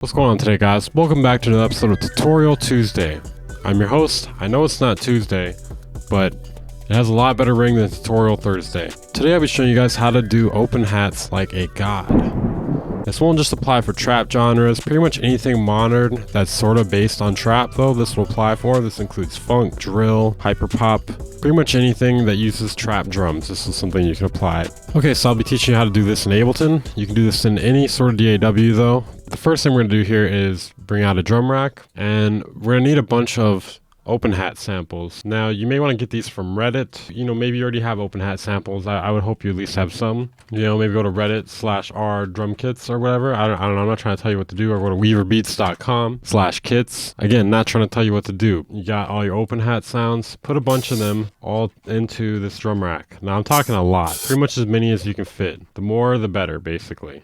What's going on today, guys? Welcome back to another episode of Tutorial Tuesday. I'm your host. I know it's not Tuesday, but it has a lot better ring than Tutorial Thursday. Today I'll be showing you guys how to do open hats like a god. This won't just apply for trap genres, pretty much anything modern that's sort of based on trap though, this will apply for. This includes funk, drill, hyperpop, pretty much anything that uses trap drums. This is something you can apply. Okay, so I'll be teaching you how to do this in Ableton. You can do this in any sort of DAW though. The first thing we're gonna do here is bring out a drum rack, and we're gonna need a bunch of open hat samples. Now you may want to get these from Reddit. You know, maybe you already have open hat samples. I would hope you at least have some. You know, maybe go to Reddit/r drum kits or whatever. I don't know. I'm not trying to tell you what to do. Or go to weaverbeats.com/kits. Again, not trying to tell you what to do. You got all your open hat sounds. Put a bunch of them all into this drum rack. Now I'm talking a lot. Pretty much as many as you can fit. The more, the better, basically.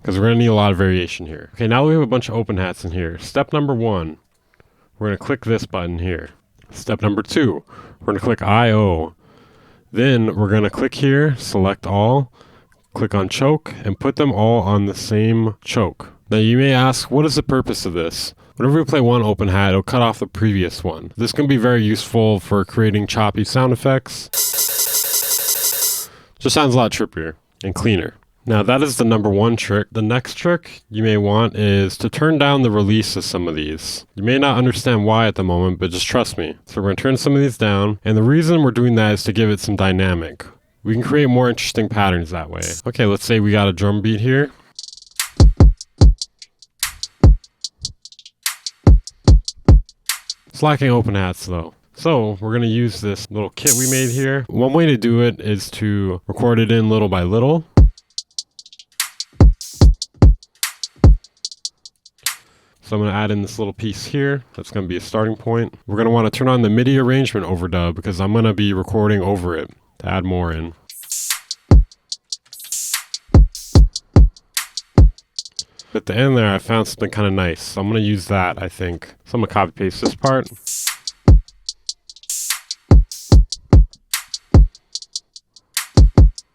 Because we're gonna need a lot of variation here. Okay, now we have a bunch of open hats in here. Step number 1. We're going to click this button here. Step number 2, we're going to click I/O. Then we're going to click here, select all, click on choke, and put them all on the same choke. Now you may ask, what is the purpose of this? Whenever we play one open hat, it'll cut off the previous one. This can be very useful for creating choppy sound effects. Just sounds a lot trippier and cleaner. Now that is the number 1 trick. The next trick you may want is to turn down the release of some of these. You may not understand why at the moment, but just trust me. So we're going to turn some of these down, and the reason we're doing that is to give it some dynamic. We can create more interesting patterns that way. Okay, let's say we got a drum beat here. It's lacking open hats though. So we're going to use this little kit we made here. One way to do it is to record it in little by little. So I'm going to add in this little piece here. That's going to be a starting point. We're going to want to turn on the MIDI arrangement overdub because I'm going to be recording over it to add more in. At the end there, I found something kind of nice. So I'm going to use that, I think. So I'm going to copy paste this part. I'm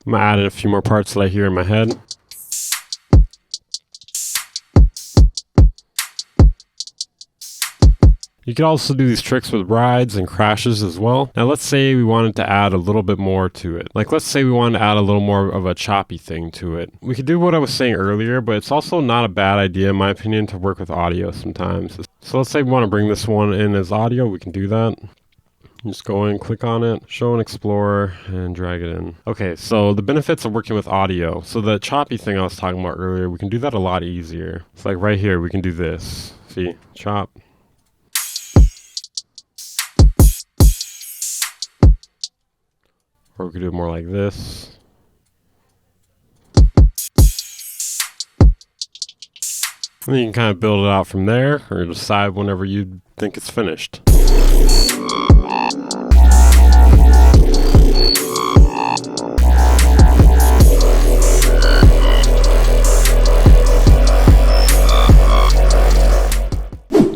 going to add in a few more parts that I hear in my head. You could also do these tricks with rides and crashes as well. Now let's say we wanted to add a little bit more to it. Like let's say we wanted to add a little more of a choppy thing to it. We could do what I was saying earlier, but it's also not a bad idea in my opinion to work with audio sometimes. So let's say we want to bring this one in as audio, we can do that. Just go in, click on it, show and explore, and drag it in. Okay, so the benefits of working with audio. So the choppy thing I was talking about earlier, we can do that a lot easier. It's like right here, we can do this. See, chop. Or we could do it more like this. And then you can kind of build it out from there, or decide whenever you think it's finished.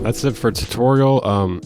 That's it for tutorial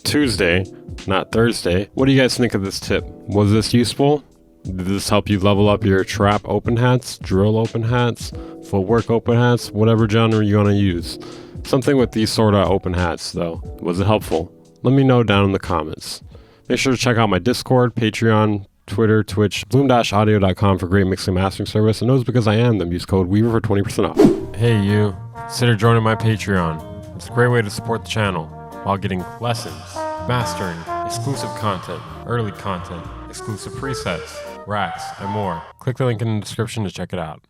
Tuesday. Not Thursday. What do you guys think of this tip? Was this useful? Did this help you level up your trap open hats, drill open hats, footwork open hats, whatever genre you want to use? Something with these sort of open hats though. Was it helpful? Let me know down in the comments. Make sure to check out my Discord, Patreon, Twitter, Twitch, bloom-audio.com for great mixing and mastering service. And those because I am them. Use code Weaver for 20% off. Hey you, consider joining my Patreon. It's a great way to support the channel while getting lessons, mastering, exclusive content, early content, exclusive presets, racks, and more. Click the link in the description to check it out.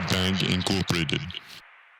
Band Incorporated.